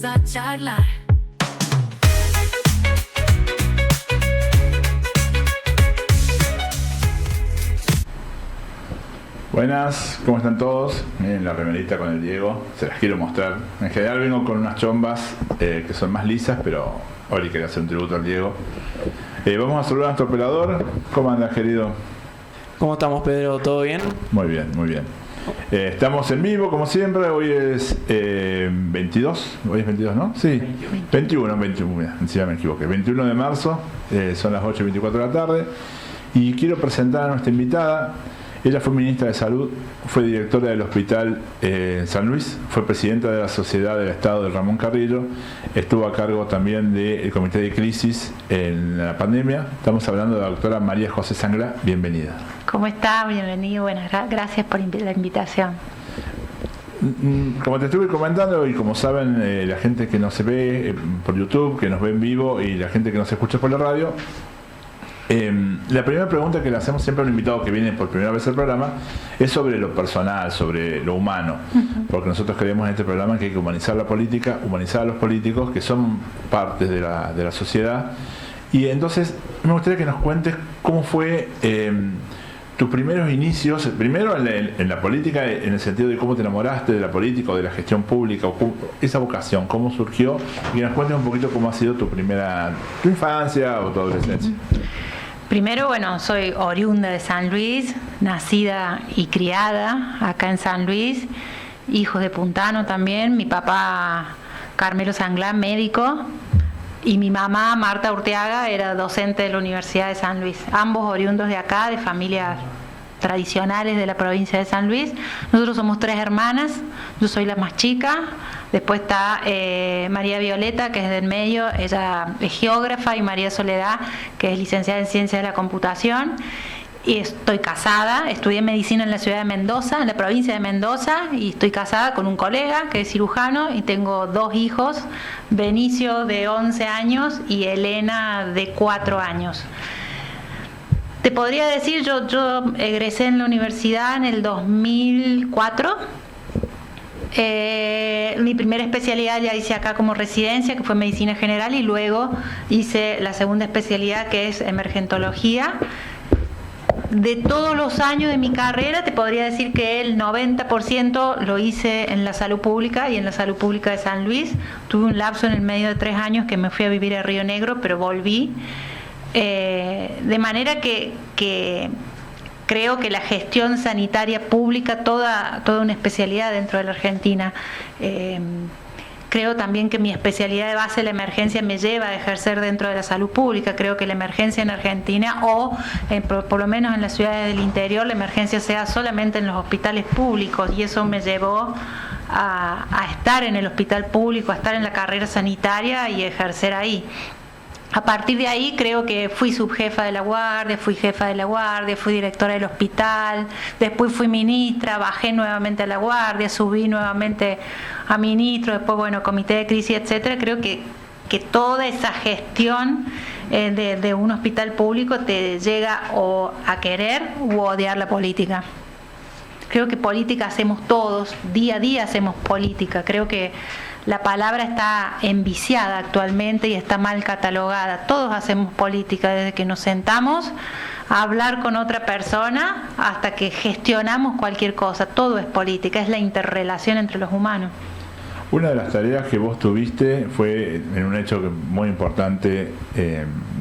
A charlar. Buenas, ¿cómo están todos? Miren la remerita con el Diego, se las quiero mostrar. En general vengo con unas chombas que son más lisas, pero hoy quería hacer un tributo al Diego. Vamos a saludar a nuestro operador. ¿Cómo andas, querido? ¿Cómo estamos, Pedro? ¿Todo bien? Muy bien, muy bien. Estamos en vivo, como siempre. Hoy es 22. Hoy es 22, ¿no? Sí. 21, mira, encima me equivoqué. 21 de marzo, son las 8:24 de la tarde. Y quiero presentar a nuestra invitada. Ella fue ministra de Salud, fue directora del Hospital San Luis, fue presidenta de la Sociedad del Estado de Ramón Carrillo, estuvo a cargo también del Comité de Crisis en la pandemia. Estamos hablando de la doctora María José Sanglá. Bienvenida. ¿Cómo está? Bienvenido. Buenas gracias por la invitación. Como te estuve comentando, y como saben la gente que nos se ve por YouTube, que nos ve en vivo, y la gente que nos escucha por la radio, la primera pregunta que le hacemos siempre a un invitado que viene por primera vez al programa es sobre lo personal, sobre lo humano, porque nosotros creemos en este programa que hay que humanizar la política, humanizar a los políticos que son partes de la sociedad. Y entonces me gustaría que nos cuentes cómo fue tus primeros inicios, primero en la política, en el sentido de cómo te enamoraste de la política o de la gestión pública, o esa vocación, cómo surgió, y que nos cuentes un poquito cómo ha sido tu infancia o tu adolescencia. Primero, bueno, soy oriunda de San Luis, nacida y criada acá en San Luis, hijos de Puntano también, mi papá Carmelo Sanglá, médico, y mi mamá Marta Urteaga era docente de la Universidad de San Luis, ambos oriundos de acá, de familias tradicionales de la provincia de San Luis. Nosotros somos 3 hermanas, yo soy la más chica, después está María Violeta, que es del medio, ella es geógrafa, y María Soledad, que es licenciada en Ciencias de la Computación. Y estoy casada, estudié medicina en la ciudad de Mendoza, en la provincia de Mendoza, y estoy casada con un colega que es cirujano, y tengo 2 hijos, Benicio de 11 años y Elena de 4 años. Te podría decir, yo egresé en la universidad en el 2004. Mi primera especialidad ya hice acá como residencia, que fue medicina general, y luego hice la segunda especialidad, que es emergentología. De todos los años de mi carrera, te podría decir que el 90% lo hice en la salud pública, y en la salud pública de San Luis. Tuve un lapso en el medio de 3 años que me fui a vivir a Río Negro, pero volví. De manera que creo que la gestión sanitaria pública, toda una especialidad dentro de la Argentina. Creo también que mi especialidad de base, la emergencia, me lleva a ejercer dentro de la salud pública. Creo que la emergencia en Argentina, o por lo menos en las ciudades del interior, la emergencia sea solamente en los hospitales públicos, y eso me llevó a estar en el hospital público, a estar en la carrera sanitaria y ejercer ahí. A partir de ahí creo que fui subjefa de la guardia, fui jefa de la guardia, fui directora del hospital, después fui ministra, bajé nuevamente a la guardia, subí nuevamente a ministro, después, bueno, comité de crisis, etcétera. Creo que toda esa gestión de un hospital público te llega o a querer u odiar la política. Creo que política hacemos todos, día a día hacemos política. Creo que la palabra está enviciada actualmente y está mal catalogada. Todos hacemos política, desde que nos sentamos a hablar con otra persona hasta que gestionamos cualquier cosa. Todo es política, es la interrelación entre los humanos. Una de las tareas que vos tuviste fue en un hecho muy importante,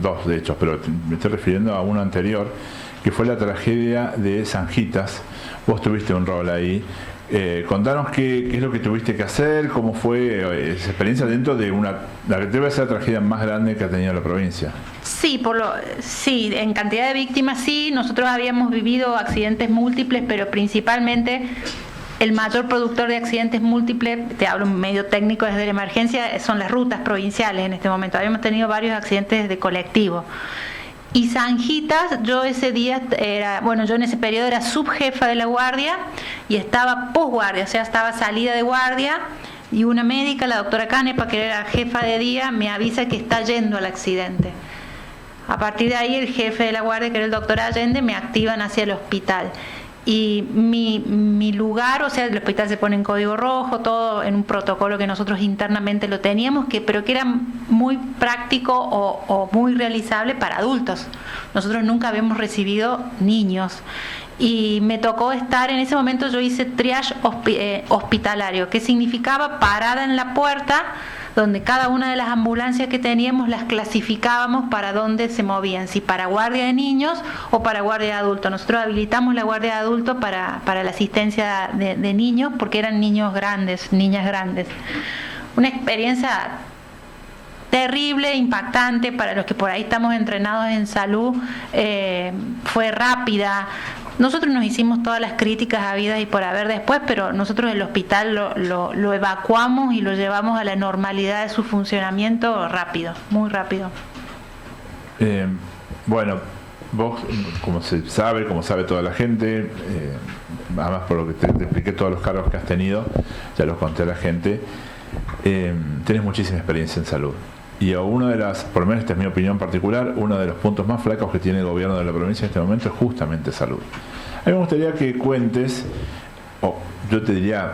2 de hechos, pero me estoy refiriendo a uno anterior, que fue la tragedia de Sanjitas. Vos tuviste un rol ahí. Contanos qué es lo que tuviste que hacer, cómo fue esa experiencia dentro de la que debe ser la tragedia más grande que ha tenido la provincia. Sí, sí, en cantidad de víctimas sí. Nosotros habíamos vivido accidentes múltiples, pero principalmente el mayor productor de accidentes múltiples, te hablo medio técnico desde la emergencia, son las rutas provinciales en este momento. Habíamos tenido varios accidentes de colectivo. Y Sanjitas, yo ese día yo en ese periodo era subjefa de la guardia y estaba posguardia, o sea, estaba salida de guardia, y una médica, la doctora Canepa, que era jefa de día, me avisa que está yendo al accidente. A partir de ahí el jefe de la guardia, que era el doctor Allende, me activan hacia el hospital. y mi lugar, o sea, el hospital se pone en código rojo, todo en un protocolo que nosotros internamente lo teníamos, pero que era muy práctico o muy realizable para adultos. Nosotros nunca habíamos recibido niños. Y me tocó estar, en ese momento yo hice triage hospitalario, que significaba parada en la puerta, donde cada una de las ambulancias que teníamos las clasificábamos para dónde se movían, si para guardia de niños o para guardia de adultos. Nosotros habilitamos la guardia de adultos para la asistencia de niños, porque eran niños grandes, niñas grandes. Una experiencia terrible, impactante para los que por ahí estamos entrenados en salud. Fue rápida. Nosotros nos hicimos todas las críticas habidas y por haber después, pero nosotros el hospital lo evacuamos y lo llevamos a la normalidad de su funcionamiento rápido, muy rápido. Bueno, vos, como se sabe, como sabe toda la gente, además por lo que te expliqué todos los cargos que has tenido, ya los conté a la gente, tenés muchísima experiencia en salud. Y uno de las, por lo menos esta es mi opinión particular, uno de los puntos más flacos que tiene el gobierno de la provincia en este momento es justamente salud. A mí me gustaría que cuentes, yo te diría,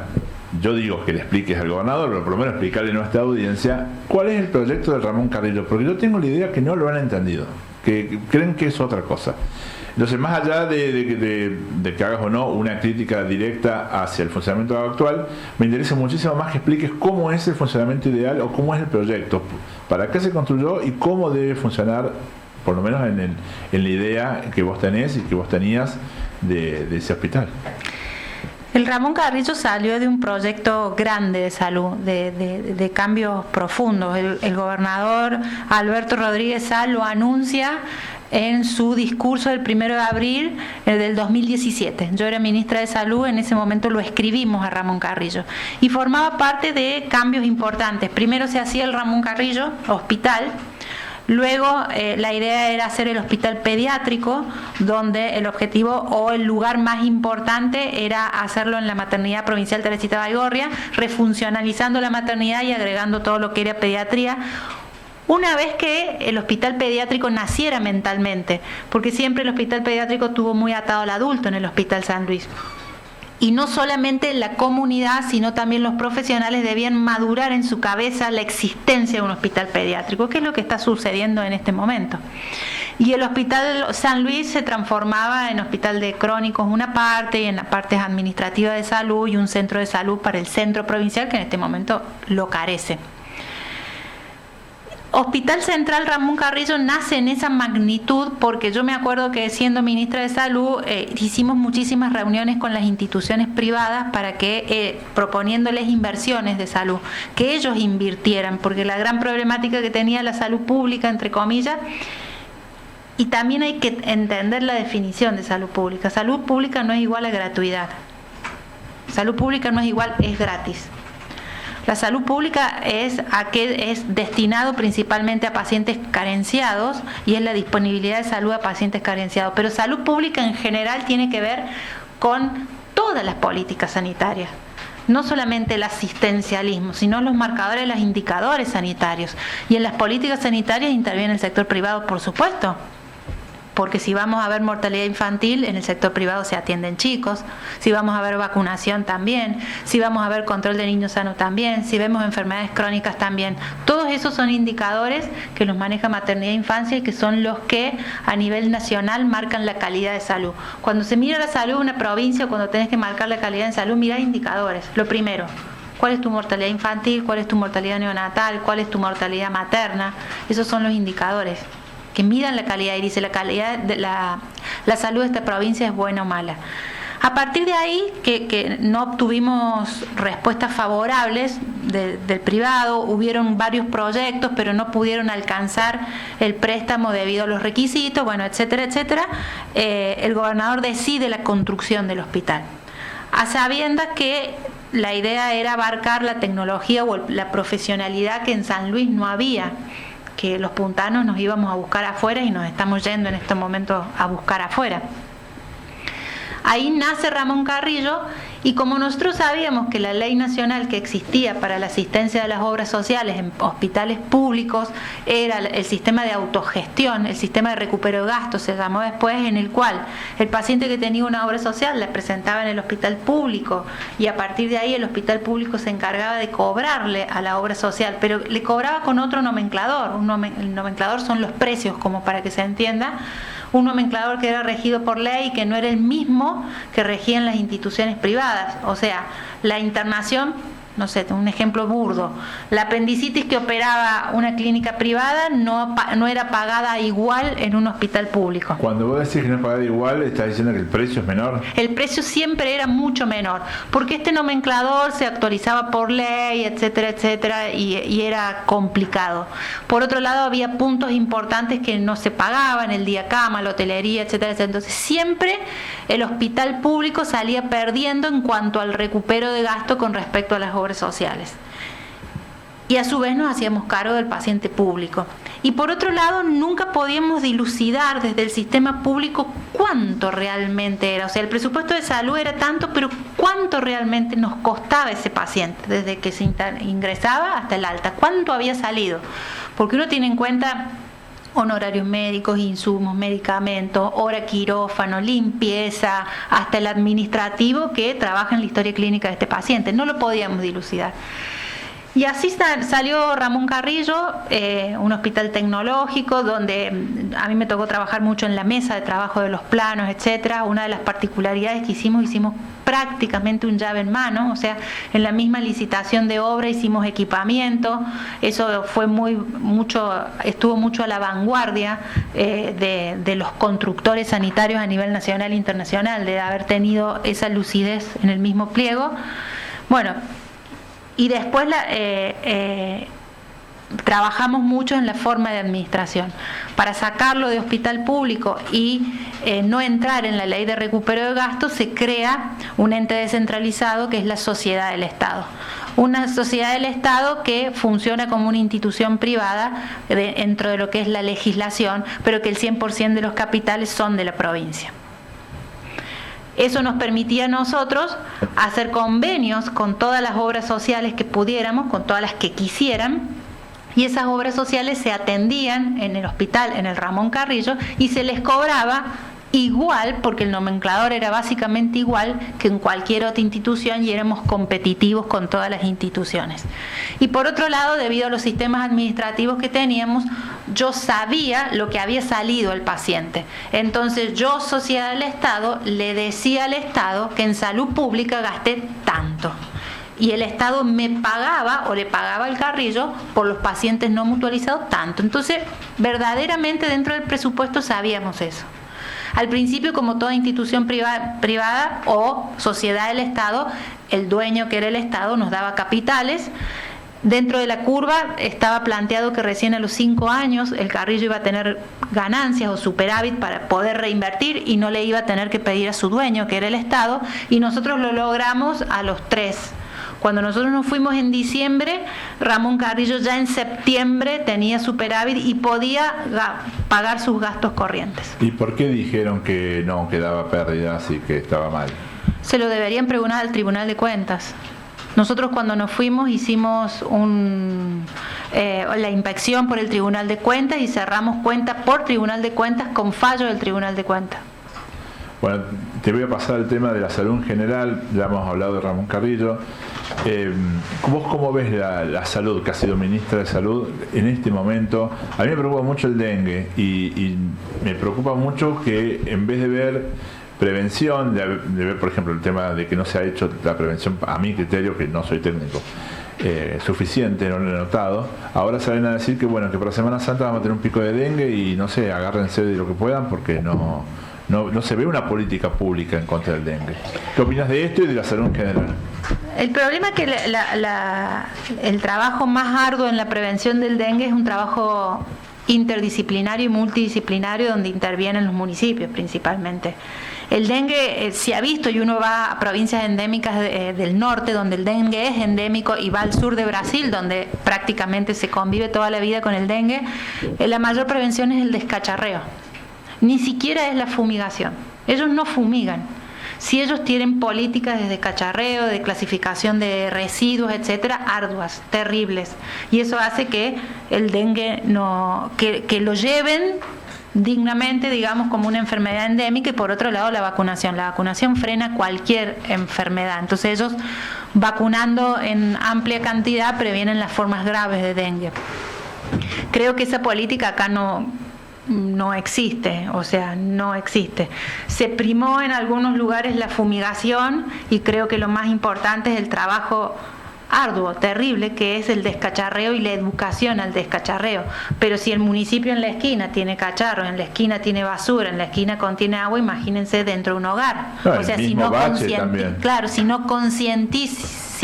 yo digo que le expliques al gobernador, pero por lo menos explicarle a nuestra audiencia, cuál es el proyecto de Ramón Carrillo, porque yo tengo la idea que no lo han entendido, que creen que es otra cosa. Entonces, más allá de que hagas o no una crítica directa hacia el funcionamiento actual, me interesa muchísimo más que expliques cómo es el funcionamiento ideal o cómo es el proyecto, para qué se construyó y cómo debe funcionar, por lo menos en la idea que vos tenés y que vos tenías de ese hospital. El Ramón Carrillo salió de un proyecto grande de salud, de cambios profundos. El gobernador Alberto Rodríguez Sá lo anuncia en su discurso del 1 de abril del 2017. Yo era ministra de Salud, en ese momento lo escribimos a Ramón Carrillo y formaba parte de cambios importantes. Primero se hacía el Ramón Carrillo Hospital. Luego la idea era hacer el hospital pediátrico, donde el objetivo o el lugar más importante era hacerlo en la maternidad provincial Teresita Baigorria, refuncionalizando la maternidad y agregando todo lo que era pediatría, una vez que el hospital pediátrico naciera mentalmente, porque siempre el hospital pediátrico tuvo muy atado al adulto en el Hospital San Luis. Y no solamente la comunidad, sino también los profesionales debían madurar en su cabeza la existencia de un hospital pediátrico, que es lo que está sucediendo en este momento. Y el Hospital San Luis se transformaba en hospital de crónicos una parte, y en la parte administrativa de salud, y un centro de salud para el centro provincial, que en este momento lo carece. Hospital Central Ramón Carrillo nace en esa magnitud porque yo me acuerdo que siendo ministra de Salud hicimos muchísimas reuniones con las instituciones privadas para que proponiéndoles inversiones de salud, que ellos invirtieran, porque la gran problemática que tenía la salud pública, entre comillas, y también hay que entender la definición de salud pública. Salud pública no es igual a gratuidad. Salud pública no es igual, es gratis. La salud pública es destinado principalmente a pacientes carenciados y es la disponibilidad de salud a pacientes carenciados. Pero salud pública en general tiene que ver con todas las políticas sanitarias. No solamente el asistencialismo, sino los marcadores, los indicadores sanitarios. Y en las políticas sanitarias interviene el sector privado, por supuesto. Porque si vamos a ver mortalidad infantil, en el sector privado se atienden chicos, si vamos a ver vacunación también, si vamos a ver control de niños sanos también, si vemos enfermedades crónicas también. Todos esos son indicadores que los maneja Maternidad e Infancia y que son los que a nivel nacional marcan la calidad de salud. Cuando se mira la salud de una provincia, cuando tenés que marcar la calidad de salud, mirá indicadores. Lo primero, ¿cuál es tu mortalidad infantil? ¿Cuál es tu mortalidad neonatal? ¿Cuál es tu mortalidad materna? Esos son los indicadores que midan la calidad y dice la calidad de la salud de esta provincia es buena o mala. A partir de ahí, que no obtuvimos respuestas favorables del privado, hubieron varios proyectos, pero no pudieron alcanzar el préstamo debido a los requisitos, bueno, etcétera, etcétera. El gobernador decide la construcción del hospital, a sabiendas que la idea era abarcar la tecnología o la profesionalidad que en San Luis no había, que los puntanos nos íbamos a buscar afuera y nos estamos yendo en este momento a buscar afuera. Ahí nace Ramón Carrillo Y como nosotros sabíamos que la ley nacional que existía para la asistencia de las obras sociales en hospitales públicos era el sistema de autogestión, el sistema de recupero de gastos se llamó después, en el cual el paciente que tenía una obra social la presentaba en el hospital público y a partir de ahí el hospital público se encargaba de cobrarle a la obra social, pero le cobraba con otro nomenclador. El nomenclador son los precios, como para que se entienda, un nomenclador que era regido por ley y que no era el mismo que regían las instituciones privadas. O sea, la internación, no sé, un ejemplo burdo, la apendicitis que operaba una clínica privada no era pagada igual en un hospital público. Cuando vos decís que no es pagada igual, ¿estás diciendo que el precio es menor? El precio siempre era mucho menor, porque este nomenclador se actualizaba por ley, etcétera, etcétera, y era complicado. Por otro lado, había puntos importantes que no se pagaban, el día cama, la hotelería, etcétera, etcétera. Entonces, siempre el hospital público salía perdiendo en cuanto al recupero de gasto con respecto a las obras sociales. Y a su vez nos hacíamos cargo del paciente público. Y por otro lado, nunca podíamos dilucidar desde el sistema público cuánto realmente era. O sea, el presupuesto de salud era tanto, pero cuánto realmente nos costaba ese paciente, desde que se ingresaba hasta el alta. ¿Cuánto había salido? Porque uno tiene en cuenta honorarios médicos, insumos, medicamentos, hora quirófano, limpieza, hasta el administrativo que trabaja en la historia clínica de este paciente. No lo podíamos dilucidar. Y así salió Ramón Carrillo, un hospital tecnológico donde a mí me tocó trabajar mucho en la mesa de trabajo de los planos, etcétera. Una de las particularidades que hicimos prácticamente un llave en mano, o sea, en la misma licitación de obra hicimos equipamiento. Eso fue estuvo mucho a la vanguardia de los constructores sanitarios a nivel nacional e internacional, de haber tenido esa lucidez en el mismo pliego. Bueno, y después trabajamos mucho en la forma de administración. Para sacarlo de hospital público y no entrar en la ley de recupero de gastos, se crea un ente descentralizado que es la Sociedad del Estado. Una sociedad del Estado que funciona como una institución privada dentro de lo que es la legislación, pero que el 100% de los capitales son de la provincia. Eso nos permitía a nosotros hacer convenios con todas las obras sociales que pudiéramos, con todas las que quisieran, y esas obras sociales se atendían en el hospital, en el Ramón Carrillo, y se les cobraba igual, porque el nomenclador era básicamente igual que en cualquier otra institución y éramos competitivos con todas las instituciones. Y por otro lado, debido a los sistemas administrativos que teníamos, yo sabía lo que había salido el paciente. Entonces yo, Sociedad del Estado, le decía al Estado que en salud pública gasté tanto. Y el Estado me pagaba o le pagaba al Carrillo por los pacientes no mutualizados tanto. Entonces, verdaderamente dentro del presupuesto sabíamos eso. Al principio, como toda institución privada o sociedad del Estado, el dueño, que era el Estado, nos daba capitales. Dentro de la curva estaba planteado que recién a los 5 años el Carrillo iba a tener ganancias o superávit para poder reinvertir y no le iba a tener que pedir a su dueño, que era el Estado, y nosotros lo logramos a los 3. Cuando nosotros nos fuimos en diciembre, Ramón Carrillo ya en septiembre tenía superávit y podía pagar sus gastos corrientes. ¿Y por qué dijeron que no quedaba pérdidas y que estaba mal? Se lo deberían preguntar al Tribunal de Cuentas. Nosotros cuando nos fuimos hicimos la inspección por el Tribunal de Cuentas y cerramos cuentas por Tribunal de Cuentas con fallo del Tribunal de Cuentas. Bueno, te voy a pasar el tema de la salud en general, ya hemos hablado de Ramón Carrillo. ¿Vos cómo ves la salud, que ha sido ministra de Salud en este momento? A mí me preocupa mucho el dengue y me preocupa mucho que en vez de ver prevención, de ver por ejemplo el tema de que no se ha hecho la prevención, a mi criterio, que no soy técnico, suficiente, no lo he notado, ahora salen a decir que bueno, que para Semana Santa vamos a tener un pico de dengue y no sé, agárrense de lo que puedan porque no se ve una política pública en contra del dengue. ¿Qué opinas de esto y de la salud en general? El problema es que el trabajo más arduo en la prevención del dengue es un trabajo interdisciplinario y multidisciplinario donde intervienen los municipios principalmente. El dengue se ha visto y uno va a provincias endémicas del norte donde el dengue es endémico y va al sur de Brasil donde prácticamente se convive toda la vida con el dengue. La mayor prevención es el descacharreo. Ni siquiera es la fumigación. Ellos no fumigan. si ellos tienen políticas de descacharreo, de clasificación de residuos, etcétera, arduas, terribles. Y eso hace que el dengue que lo lleven dignamente, digamos, como una enfermedad endémica. Y por otro lado, la vacunación frena cualquier enfermedad. Entonces ellos, vacunando en amplia cantidad, previenen las formas graves de dengue. Creo que esa política acá no existe, o sea, no existe. Se primó en algunos lugares la fumigación, y creo que lo más importante es el trabajo arduo, terrible, que es el descacharreo y la educación al descacharreo. Pero si el municipio en la esquina tiene cacharros, en la esquina tiene basura, en la esquina contiene agua, imagínense dentro de un hogar. Claro, o sea, si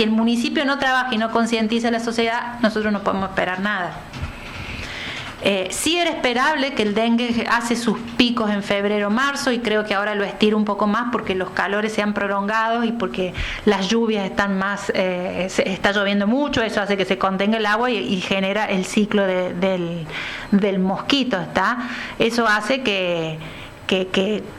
el municipio no trabaja y no concientiza a la sociedad, nosotros no podemos esperar nada. Sí era esperable que el dengue hace sus picos en febrero, marzo, y creo que ahora lo estira un poco más porque los calores se han prolongado y porque las lluvias están más, está lloviendo mucho. Eso hace que se contenga el agua y genera el ciclo del mosquito, eso hace que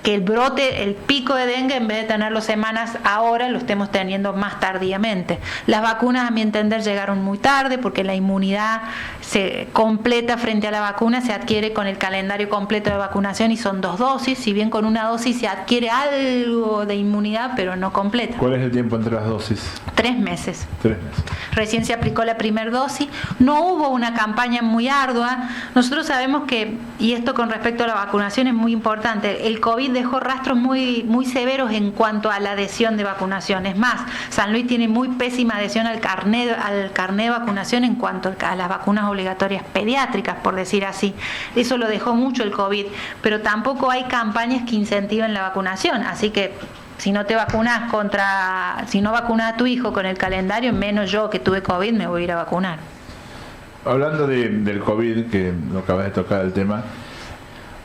el brote, el pico de dengue, en vez de tenerlo semanas ahora, lo estemos teniendo más tardíamente. Las vacunas, a mi entender, llegaron muy tarde, porque la inmunidad se completa frente a la vacuna se adquiere con el calendario completo de vacunación, y son 2 dosis. Si bien con una dosis se adquiere algo de inmunidad, pero no completa. ¿Cuál es el tiempo entre las dosis? 3 meses. 3 meses. Recién se aplicó la primera dosis. No hubo una campaña muy ardua. Nosotros sabemos que, y esto con respecto a la vacunación es muy importante, el COVID dejó rastros muy, muy severos en cuanto a la adhesión de vacunación. Es más, San Luis tiene muy pésima adhesión al carné de vacunación en cuanto a las vacunas obligatorias pediátricas, por decir así. Eso lo dejó mucho el COVID, pero tampoco hay campañas que incentiven la vacunación. Así que si no te vacunas si no vacunas a tu hijo con el calendario, menos yo que tuve COVID me voy a ir a vacunar. Hablando del COVID, que no acabas de tocar el tema,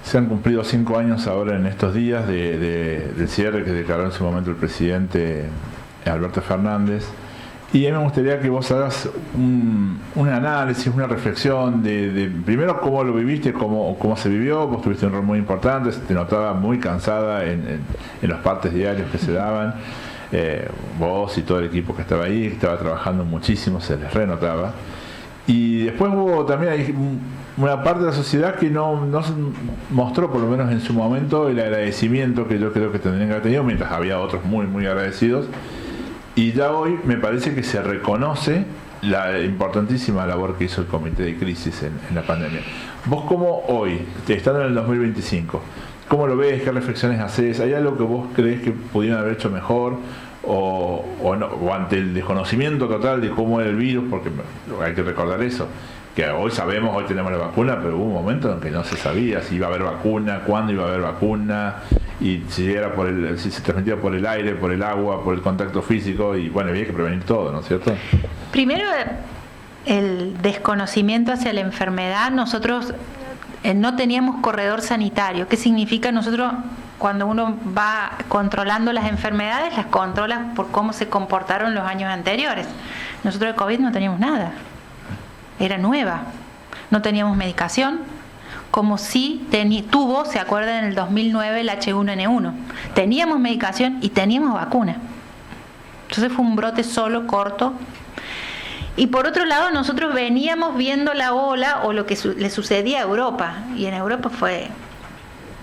se han cumplido 5 años ahora en estos días del cierre que declaró en su momento el presidente Alberto Fernández. Y a mí me gustaría que vos hagas un análisis, una reflexión de primero cómo lo viviste, cómo se vivió. Vos tuviste un rol muy importante, te notaba muy cansada en los partes diarios que se daban. Vos y todo el equipo que estaba ahí, que estaba trabajando muchísimo, se les renotaba. Y después hubo también una parte de la sociedad que no mostró, por lo menos en su momento, el agradecimiento que yo creo que tendrían que haber tenido, mientras había otros muy, muy agradecidos. Y ya hoy me parece que se reconoce la importantísima labor que hizo el Comité de Crisis en la pandemia. Vos, ¿cómo hoy, estando en el 2025, cómo lo ves? ¿Qué reflexiones haces? ¿Hay algo que vos crees que pudieran haber hecho mejor? O ante el desconocimiento total de cómo era el virus, porque hay que recordar eso, que hoy sabemos, hoy tenemos la vacuna, pero hubo un momento en que no se sabía si iba a haber vacuna, cuándo iba a haber vacuna, y si se transmitía por el aire, por el agua, por el contacto físico, y bueno, había que prevenir todo, ¿no es cierto? Primero, el desconocimiento hacia la enfermedad. Nosotros no teníamos corredor sanitario. ¿Qué significa? Nosotros, cuando uno va controlando las enfermedades, las controla por cómo se comportaron los años anteriores. Nosotros de COVID no teníamos nada. Era nueva. No teníamos medicación, como sí tuvo, se acuerdan, en el 2009 el H1N1. Teníamos medicación y teníamos vacuna. Entonces fue un brote solo, corto. Y por otro lado, nosotros veníamos viendo la ola o lo que le sucedía a Europa. Y en Europa fue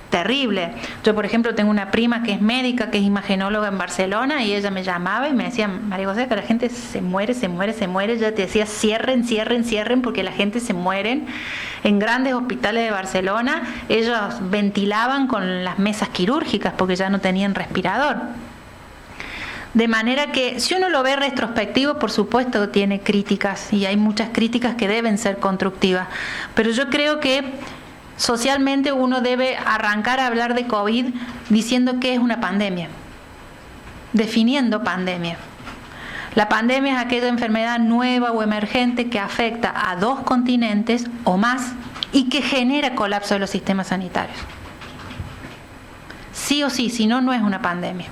terrible. Yo, por ejemplo, tengo una prima que es médica, que es imagenóloga en Barcelona, y ella me llamaba y me decía: María José, que la gente se muere. Ella te decía: cierren, porque la gente se muere. En grandes hospitales de Barcelona, ellos ventilaban con las mesas quirúrgicas porque ya no tenían respirador. De manera que, si uno lo ve retrospectivo, por supuesto tiene críticas, y hay muchas críticas que deben ser constructivas, pero yo creo que socialmente uno debe arrancar a hablar de COVID diciendo que es una pandemia, definiendo pandemia. La pandemia es aquella enfermedad nueva o emergente que afecta a 2 continentes o más y que genera colapso de los sistemas sanitarios. Sí o sí, si no, no es una pandemia.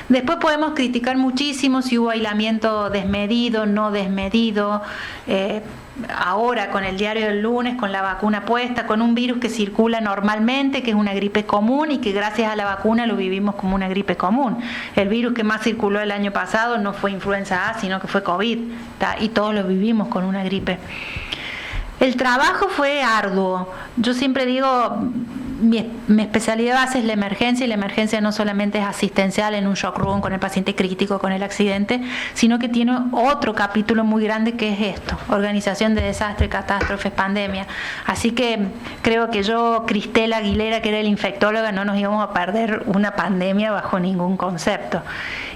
Después podemos criticar muchísimo si hubo aislamiento desmedido, no desmedido. Ahora con el diario del lunes, con la vacuna puesta, con un virus que circula normalmente, que es una gripe común y que gracias a la vacuna lo vivimos como una gripe común. El virus que más circuló el año pasado no fue influenza A, sino que fue COVID, ¿tá? Y todos lo vivimos con una gripe. El trabajo fue arduo. Yo siempre digo, mi especialidad base es la emergencia, y la emergencia no solamente es asistencial en un shock room con el paciente crítico, con el accidente, sino que tiene otro capítulo muy grande que es esto: organización de desastres, catástrofes, pandemia. Así que creo que yo, Cristela Aguilera, que era el infectóloga, no nos íbamos a perder una pandemia bajo ningún concepto.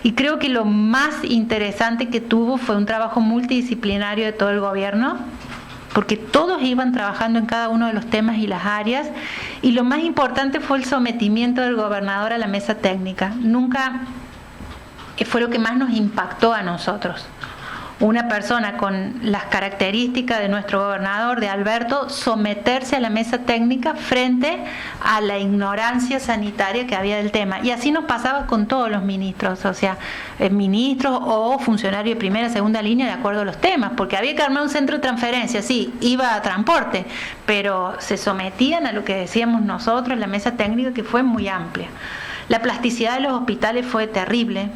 Y creo que lo más interesante que tuvo fue un trabajo multidisciplinario de todo el gobierno, porque todos iban trabajando en cada uno de los temas y las áreas, y lo más importante fue el sometimiento del gobernador a la mesa técnica. Nunca fue lo que más nos impactó a nosotros. Una persona con las características de nuestro gobernador, de Alberto, someterse a la mesa técnica frente a la ignorancia sanitaria que había del tema. Y así nos pasaba con todos los ministros, o sea, ministros o funcionarios de primera, segunda línea de acuerdo a los temas, porque había que armar un centro de transferencia, sí, iba a transporte, pero se sometían a lo que decíamos nosotros, la mesa técnica, que fue muy amplia. La plasticidad de los hospitales fue terrible,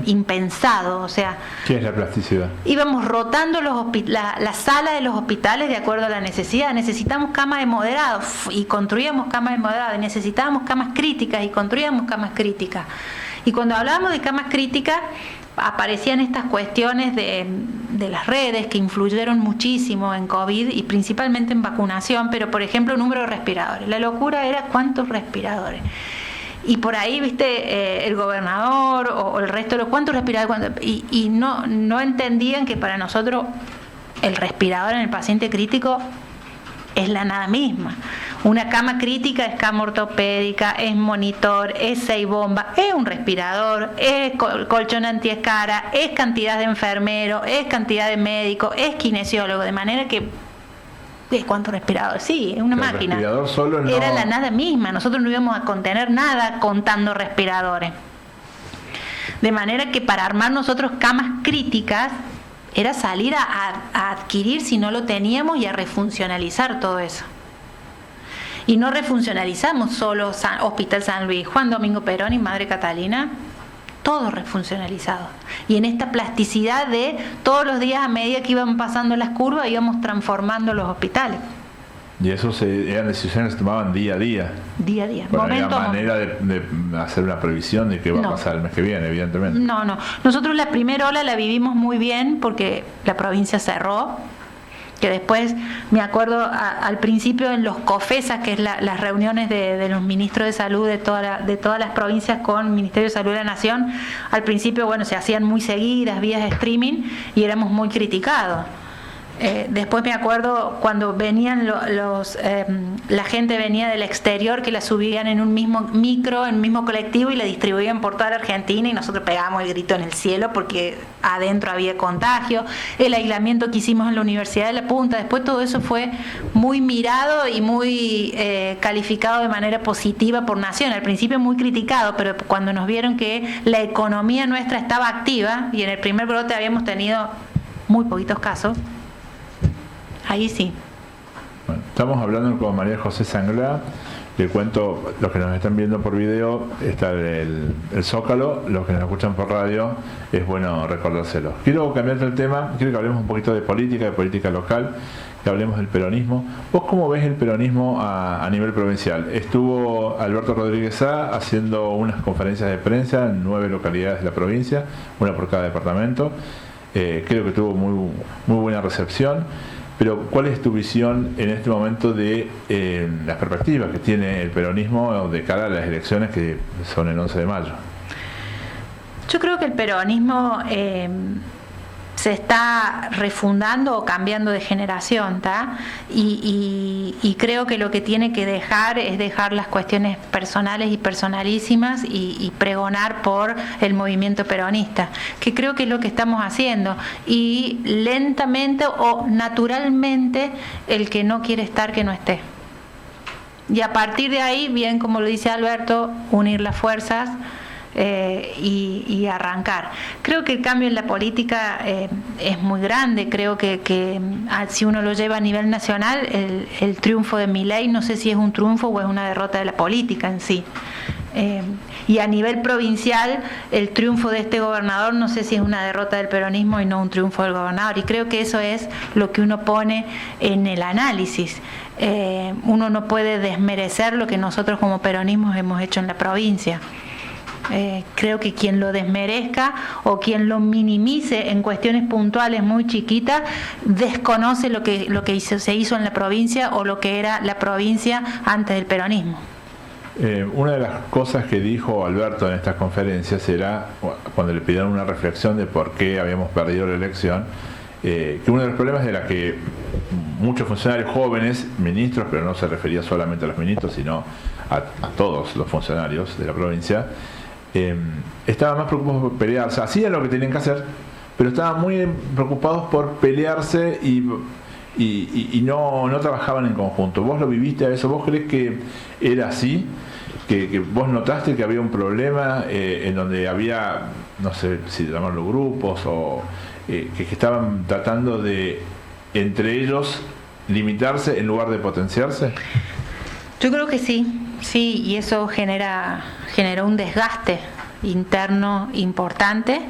impensado, o sea... ¿Qué es la plasticidad? Íbamos rotando la sala de los hospitales de acuerdo a la necesidad. Necesitamos camas de moderado y construíamos camas de moderado, y necesitábamos camas críticas y construíamos camas críticas. Y cuando hablábamos de camas críticas, aparecían estas cuestiones de las redes que influyeron muchísimo en COVID y principalmente en vacunación, pero por ejemplo, número de respiradores. La locura era cuántos respiradores. Y por ahí, viste, el gobernador o el resto de los cuantos respiradores, y no entendían que para nosotros el respirador en el paciente crítico es la nada misma. Una cama crítica es cama ortopédica, es monitor, es 6 bombas, es un respirador, es colchón antiescara, es cantidad de enfermeros, es cantidad de médicos, es kinesiólogo, de manera que ¿cuántos respiradores? Sí, es una máquina. El respirador solo no... Era la nada misma. Nosotros no íbamos a contener nada contando respiradores. De manera que para armar nosotros camas críticas era salir a adquirir, si no lo teníamos, y a refuncionalizar todo eso. Y no refuncionalizamos solo Hospital San Luis, Juan Domingo Perón y Madre Catalina. Todo refuncionalizado. Y en esta plasticidad de todos los días, a medida que iban pasando las curvas, íbamos transformando los hospitales. Y eso eran decisiones que se tomaban día a día. Día a día. Bueno, no había manera de hacer una previsión de qué va a pasar el mes que viene, evidentemente. No. Nosotros la primera ola la vivimos muy bien porque la provincia cerró. Que después, me acuerdo al principio en los COFESA, que es las reuniones de los ministros de salud de todas las provincias con el Ministerio de Salud de la Nación, al principio, bueno, se hacían muy seguidas, vías streaming, y éramos muy criticados. Después me acuerdo cuando venían la gente venía del exterior, que la subían en un mismo micro, en un mismo colectivo, y la distribuían por toda la Argentina, y nosotros pegábamos el grito en el cielo porque adentro había contagio. El aislamiento que hicimos en la Universidad de La Punta, después todo eso fue muy mirado y muy calificado de manera positiva por Nación. Al principio muy criticado, pero cuando nos vieron que la economía nuestra estaba activa, y en el primer brote habíamos tenido muy poquitos casos, ahí sí. Bueno, estamos hablando con María José Sanglá. Le cuento, los que nos están viendo por video, está el Zócalo. Los que nos escuchan por radio, es bueno recordárselo. Quiero cambiarte el tema, quiero que hablemos un poquito de política local, que hablemos del peronismo. ¿Vos cómo ves el peronismo a nivel provincial? Estuvo Alberto Rodríguez Sá haciendo unas conferencias de prensa en 9 localidades de la provincia, una por cada departamento. Creo que tuvo muy buena recepción. Pero ¿cuál es tu visión en este momento de las perspectivas que tiene el peronismo de cara a las elecciones que son el 11 de mayo? Yo creo que el peronismo se está refundando o cambiando de generación, ¿tá? Y creo que lo que tiene que dejar es dejar las cuestiones personales y personalísimas y pregonar por el movimiento peronista, que creo que es lo que estamos haciendo. Y lentamente o naturalmente, el que no quiere estar, que no esté. Y a partir de ahí, bien como lo dice Alberto, unir las fuerzas, y arrancar. Creo que el cambio en la política es muy grande. Creo que si uno lo lleva a nivel nacional, el triunfo de Milei no sé si es un triunfo o es una derrota de la política en sí. Y a nivel provincial, el triunfo de este gobernador no sé si es una derrota del peronismo y no un triunfo del gobernador. Y creo que eso es lo que uno pone en el análisis. Uno no puede desmerecer lo que nosotros como peronismo hemos hecho en la provincia. Creo que quien lo desmerezca o quien lo minimice en cuestiones puntuales muy chiquitas desconoce lo que se hizo en la provincia o lo que era la provincia antes del peronismo. Una de las cosas que dijo Alberto en estas conferencias era, cuando le pidieron una reflexión de por qué habíamos perdido la elección, que uno de los problemas era que muchos funcionarios jóvenes, ministros, pero no se refería solamente a los ministros, sino a todos los funcionarios de la provincia, estaban más preocupados por pelearse, hacían lo que tenían que hacer, pero estaban muy preocupados por pelearse y no trabajaban en conjunto. ¿Vos lo viviste a eso? ¿Vos crees que era así? ¿Que vos notaste que había un problema en donde había, no sé si llamarlo grupos, o que estaban tratando de, entre ellos, limitarse en lugar de potenciarse? Yo creo que sí, y eso generó un desgaste interno importante.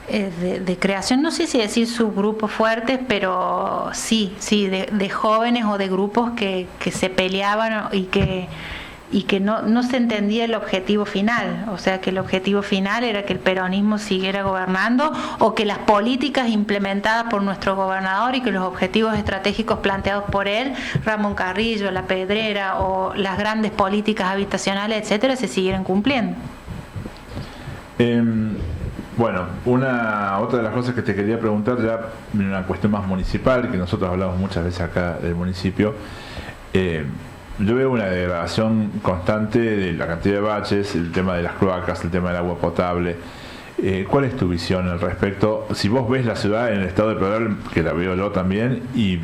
De creación, no sé si decir subgrupos fuertes, pero sí, de jóvenes o de grupos que se peleaban y que no se entendía el objetivo final. O sea, que el objetivo final era que el peronismo siguiera gobernando, o que las políticas implementadas por nuestro gobernador y que los objetivos estratégicos planteados por él, Ramón Carrillo, La Pedrera o las grandes políticas habitacionales, etcétera, se siguieran cumpliendo. Bueno, otra de las cosas que te quería preguntar, ya en una cuestión más municipal, que nosotros hablamos muchas veces acá del municipio, yo veo una degradación constante de la cantidad de baches, el tema de las cloacas, el tema del agua potable. ¿Cuál es tu visión al respecto? Si vos ves la ciudad en el estado deplorable, que la veo yo también, y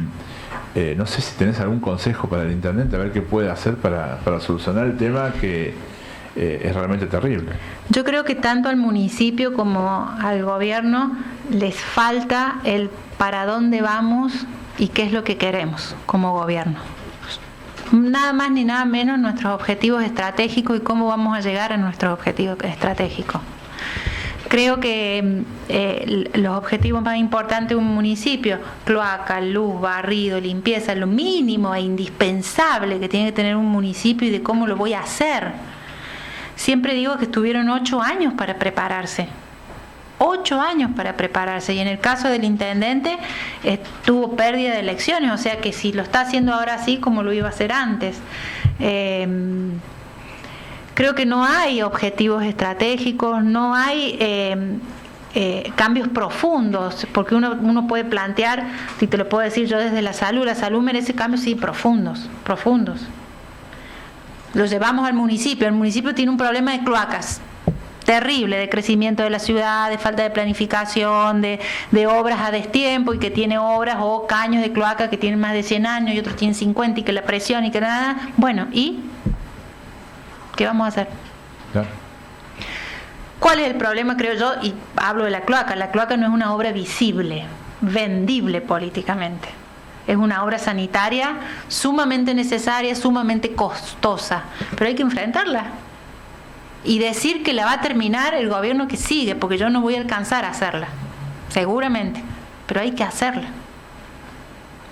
no sé si tenés algún consejo para el intendente, a ver qué puede hacer para solucionar el tema que es realmente terrible. Yo creo que tanto al municipio como al gobierno les falta el para dónde vamos y qué es lo que queremos como gobierno. Nada más ni nada menos nuestros objetivos estratégicos y cómo vamos a llegar a nuestros objetivos estratégicos. Creo que los objetivos más importantes de un municipio, cloaca, luz, barrido, limpieza, lo mínimo e indispensable que tiene que tener un municipio y de cómo lo voy a hacer. Siempre digo que estuvieron 8 años para prepararse. 8 años para prepararse. Y en el caso del intendente, tuvo pérdida de elecciones. O sea que si lo está haciendo ahora sí, como lo iba a hacer antes. Creo que no hay objetivos estratégicos, no hay cambios profundos. Porque uno puede plantear, si te lo puedo decir yo desde la salud merece cambios, sí, profundos. Lo llevamos al municipio. El municipio tiene un problema de cloacas terrible, de crecimiento de la ciudad, de falta de planificación, de obras a destiempo, y que tiene obras o caños de cloaca que tienen más de 100 años y otros tienen 50, y que la presión y que nada. Bueno, ¿y qué vamos a hacer? Claro. ¿Cuál es el problema, creo yo? Y hablo de la cloaca. La cloaca no es una obra visible, vendible políticamente. Es una obra sanitaria sumamente necesaria, sumamente costosa, pero hay que enfrentarla y decir que la va a terminar el gobierno que sigue, porque yo no voy a alcanzar a hacerla, seguramente, pero hay que hacerla.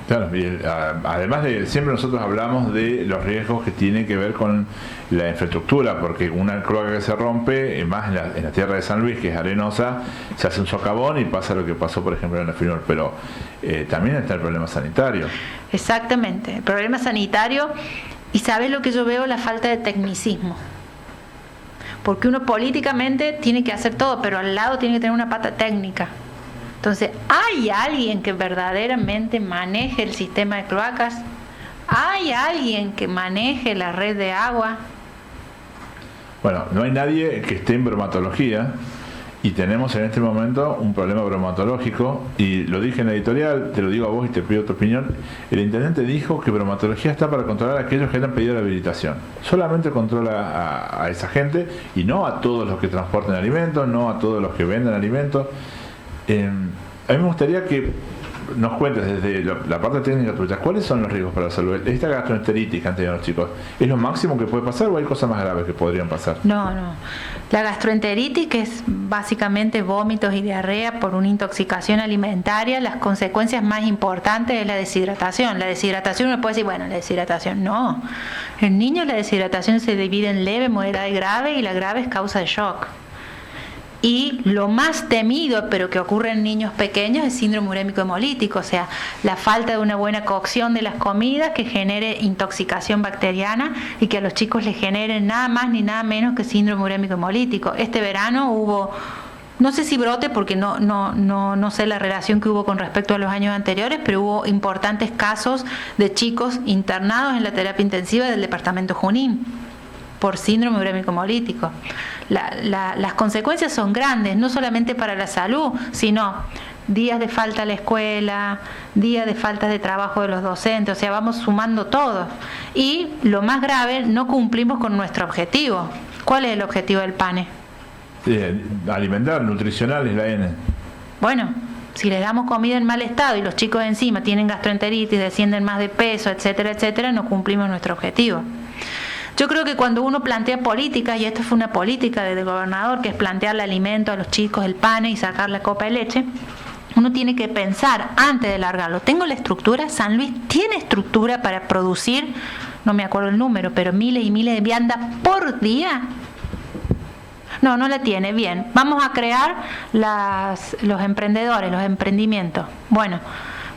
Claro, y además de, siempre nosotros hablamos de los riesgos que tienen que ver con la infraestructura, porque una cloaca que se rompe, más en la tierra de San Luis, que es arenosa, se hace un socavón y pasa lo que pasó, por ejemplo, en la Finor, pero también está el problema sanitario. Exactamente, el problema sanitario, y ¿sabes lo que yo veo? La falta de tecnicismo. Porque uno políticamente tiene que hacer todo, pero al lado tiene que tener una pata técnica. Entonces, ¿hay alguien que verdaderamente maneje el sistema de cloacas? ¿Hay alguien que maneje la red de agua? Bueno, no hay nadie que esté en bromatología, Y tenemos en este momento un problema bromatológico, y lo dije en la editorial, te lo digo a vos y te pido tu opinión. El intendente dijo que bromatología está para controlar a aquellos que hayan pedido la habilitación. Solamente controla a esa gente y no a todos los que transporten alimentos, no a todos los que venden alimentos. A mí me gustaría que nos cuentes desde la parte técnica tuya, ¿cuáles son los riesgos para la salud? Esta gastroenteritis que han tenido los chicos, ¿es lo máximo que puede pasar o hay cosas más graves que podrían pasar? No. La gastroenteritis, que es básicamente vómitos y diarrea por una intoxicación alimentaria, las consecuencias más importantes es la deshidratación. La deshidratación uno puede decir, bueno, la deshidratación no. En niños la deshidratación se divide en leve, moderada y grave, y la grave es causa de shock. Y lo más temido, pero que ocurre en niños pequeños, es síndrome urémico hemolítico, o sea, la falta de una buena cocción de las comidas que genere intoxicación bacteriana y que a los chicos les genere nada más ni nada menos que síndrome urémico hemolítico. Este verano hubo, no sé si brote porque no sé la relación que hubo con respecto a los años anteriores, pero hubo importantes casos de chicos internados en la terapia intensiva del departamento Junín por síndrome urémico hemolítico. Las consecuencias son grandes, no solamente para la salud, sino días de falta a la escuela, días de falta de trabajo de los docentes, o sea, vamos sumando todo. Y lo más grave, no cumplimos con nuestro objetivo. ¿Cuál es el objetivo del PANE? Alimentar, nutricional es la N. Bueno, si les damos comida en mal estado y los chicos encima tienen gastroenteritis, descienden más de peso, etcétera, etcétera, no cumplimos nuestro objetivo. Yo creo que cuando uno plantea políticas, y esto fue una política del gobernador, que es plantearle alimento a los chicos, el PANE y sacar la copa de leche, uno tiene que pensar antes de largarlo. ¿Tengo la estructura? San Luis tiene estructura para producir, no me acuerdo el número, pero miles y miles de viandas por día. No la tiene. Bien, vamos a crear los emprendedores, los emprendimientos. Bueno,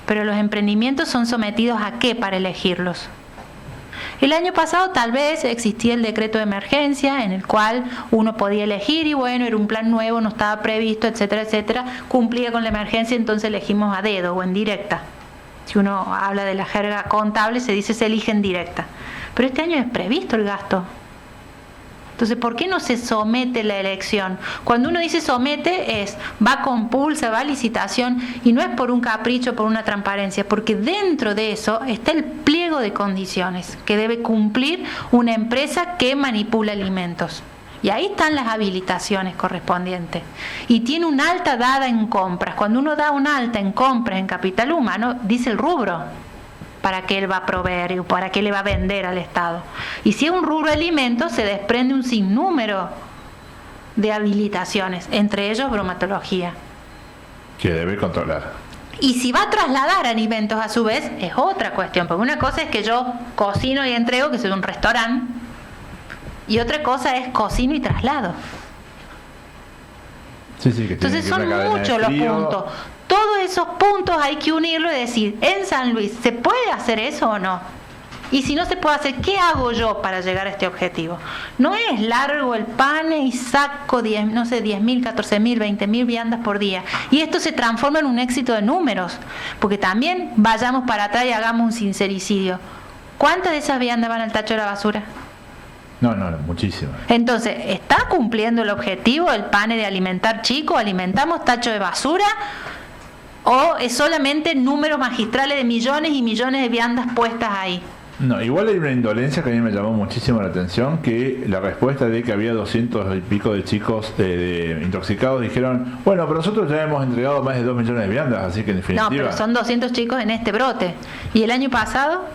pero los emprendimientos son sometidos ¿a qué para elegirlos? El año pasado tal vez existía el decreto de emergencia en el cual uno podía elegir y bueno, era un plan nuevo, no estaba previsto, etcétera, etcétera, cumplía con la emergencia, entonces elegimos a dedo o en directa. Si uno habla de la jerga contable se dice se elige en directa. Pero este año es previsto el gasto. Entonces, ¿por qué no se somete la elección? Cuando uno dice somete va con pulsa, va a licitación y no es por un capricho, por una transparencia, porque dentro de eso está el pliego de condiciones que debe cumplir una empresa que manipula alimentos. Y ahí están las habilitaciones correspondientes. Y tiene un alta dada en compras. Cuando uno da un alta en compras en capital humano, dice el rubro para qué él va a proveer y para qué le va a vender al Estado. Y si es un rubro de alimentos, se desprende un sinnúmero de habilitaciones, entre ellos bromatología. Que debe controlar. Y si va a trasladar alimentos a su vez, es otra cuestión, porque una cosa es que yo cocino y entrego, que soy un restaurante, y otra cosa es cocino y traslado. Sí, que entonces son muchos los puntos. Todos esos puntos hay que unirlo y decir, en San Luis, ¿se puede hacer eso o no? Y si no se puede hacer, ¿qué hago yo para llegar a este objetivo? No es largo el PANE y saco 10.000, 14.000, 20.000 viandas por día. Y esto se transforma en un éxito de números. Porque también vayamos para atrás y hagamos un sincericidio. ¿Cuántas de esas viandas van al tacho de la basura? No, muchísimas. Entonces, ¿está cumpliendo el objetivo del PANE de alimentar chicos? ¿Alimentamos tacho de basura? ¿O es solamente números magistrales de millones y millones de viandas puestas ahí? No, igual hay una indolencia que a mí me llamó muchísimo la atención, que la respuesta de que había 200 y pico de chicos intoxicados dijeron, bueno, pero nosotros ya hemos entregado más de 2 millones de viandas, así que en definitiva... No, pero son 200 chicos en este brote. ¿Y el año pasado?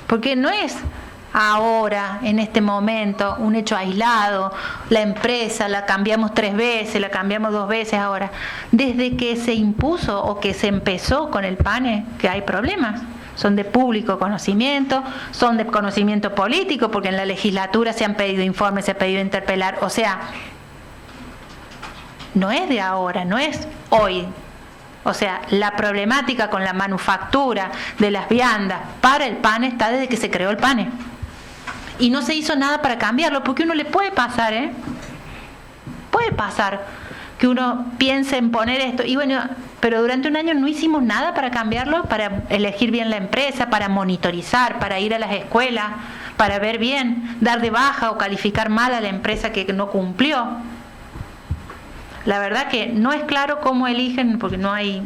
Porque no es ahora, en este momento, un hecho aislado, la empresa la cambiamos 3 veces, la cambiamos 2 veces ahora. Desde que se impuso o que se empezó con el PANE, que hay problemas. Son de público conocimiento, son de conocimiento político, porque en la legislatura se han pedido informes, se ha pedido interpelar. O sea, no es de ahora, no es hoy. O sea, la problemática con la manufactura de las viandas para el PANE está desde que se creó el PANE. Y no se hizo nada para cambiarlo, porque uno le puede pasar, puede pasar que uno piense en poner esto, y bueno, pero durante un año no hicimos nada para cambiarlo, para elegir bien la empresa, para monitorizar, para ir a las escuelas, para ver bien, dar de baja o calificar mal a la empresa que no cumplió. La verdad que no es claro cómo eligen, porque no hay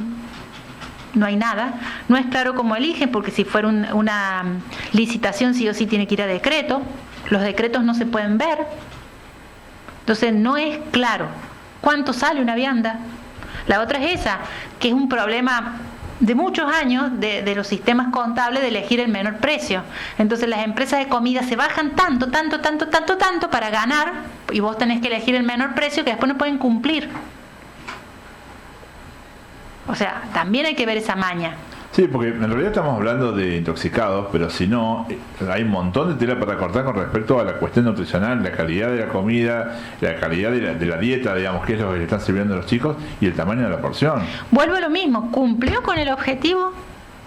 nada, no es claro cómo eligen, porque si fuera una licitación sí o sí tiene que ir a decreto, los decretos no se pueden ver, entonces no es claro cuánto sale una vianda. La otra es esa, que es un problema de muchos años de los sistemas contables de elegir el menor precio. Entonces las empresas de comida se bajan tanto para ganar, y vos tenés que elegir el menor precio que después no pueden cumplir. O sea, también hay que ver esa maña. Sí, porque en realidad estamos hablando de intoxicados, pero si no, hay un montón de tela para cortar con respecto a la cuestión nutricional, la calidad de la comida, la calidad de la dieta, digamos, que es lo que le están sirviendo a los chicos, y el tamaño de la porción. Vuelvo a lo mismo, ¿cumplió con el objetivo?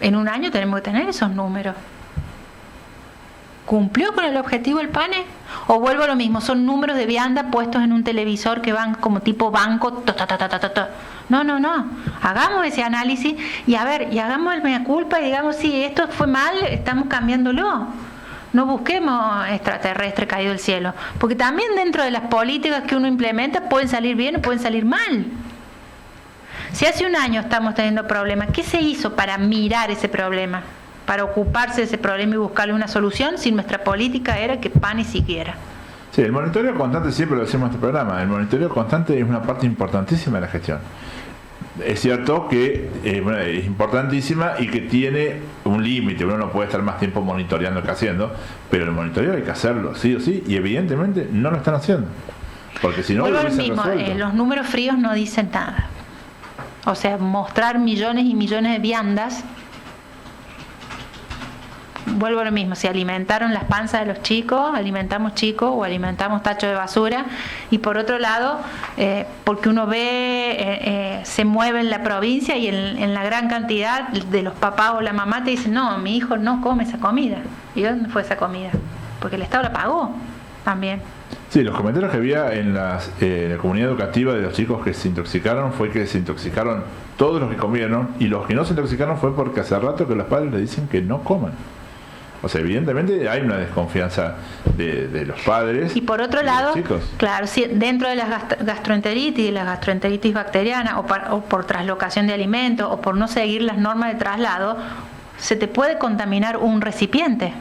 En un año tenemos que tener esos números. ¿Cumplió con el objetivo el PANE? O vuelvo a lo mismo, son números de vianda puestos en un televisor que van como tipo banco. No. Hagamos ese análisis y hagamos el mea culpa y digamos, sí, esto fue mal, estamos cambiándolo. No busquemos extraterrestre caído del cielo. Porque también dentro de las políticas que uno implementa pueden salir bien o pueden salir mal. Si hace un año estamos teniendo problemas, ¿qué se hizo para mirar ese problema? Para ocuparse de ese problema y buscarle una solución, si nuestra política era que PANE siguiera. Sí, el monitoreo constante, siempre lo decimos en este programa, el monitoreo constante es una parte importantísima de la gestión. Es cierto que es importantísima y que tiene un límite, uno no puede estar más tiempo monitoreando que haciendo, pero el monitoreo hay que hacerlo, sí o sí, y evidentemente no lo están haciendo. Porque si no, vuelvo lo al hubiesen mismo, resuelto. los números fríos no dicen nada. O sea, mostrar millones y millones de viandas. Vuelvo a lo mismo, si alimentaron las panzas de los chicos, alimentamos chicos o alimentamos tacho de basura. Y por otro lado, porque uno ve, se mueve en la provincia y en la gran cantidad de los papás o la mamá te dicen, no, mi hijo no come esa comida. ¿Y dónde fue esa comida? Porque el Estado la pagó también. Sí, los comentarios que había en la comunidad educativa de los chicos que se intoxicaron fue que se intoxicaron todos los que comieron, y los que no se intoxicaron fue porque hace rato que los padres le dicen que no coman. O sea, evidentemente hay una desconfianza de los padres. Y por otro lado, claro, si dentro de las gastroenteritis, la gastroenteritis bacteriana o por traslocación de alimentos o por no seguir las normas de traslado, se te puede contaminar un recipiente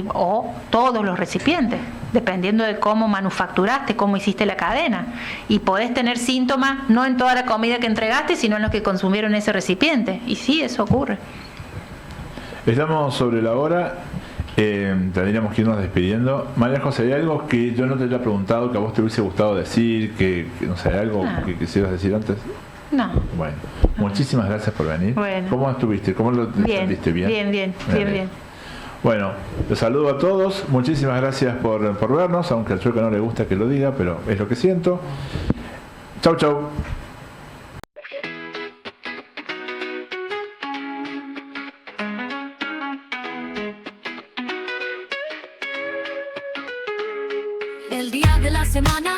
o todos los recipientes, dependiendo de cómo manufacturaste, cómo hiciste la cadena. Y podés tener síntomas no en toda la comida que entregaste, sino en los que consumieron ese recipiente. Y sí, eso ocurre. Estamos sobre la hora, tendríamos que irnos despidiendo. María José, ¿hay algo que yo no te haya preguntado que a vos te hubiese gustado decir? Que no sé, ¿algo que quisieras decir antes? No. Bueno, muchísimas gracias por venir. Bueno. ¿Cómo estuviste? ¿Cómo lo sentiste? Bien. Bueno, los saludo a todos, muchísimas gracias por vernos, aunque al chueco no le gusta que lo diga, pero es lo que siento. Chau. El día de la semana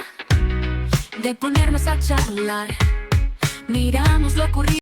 de ponernos a charlar, miramos lo ocurrido.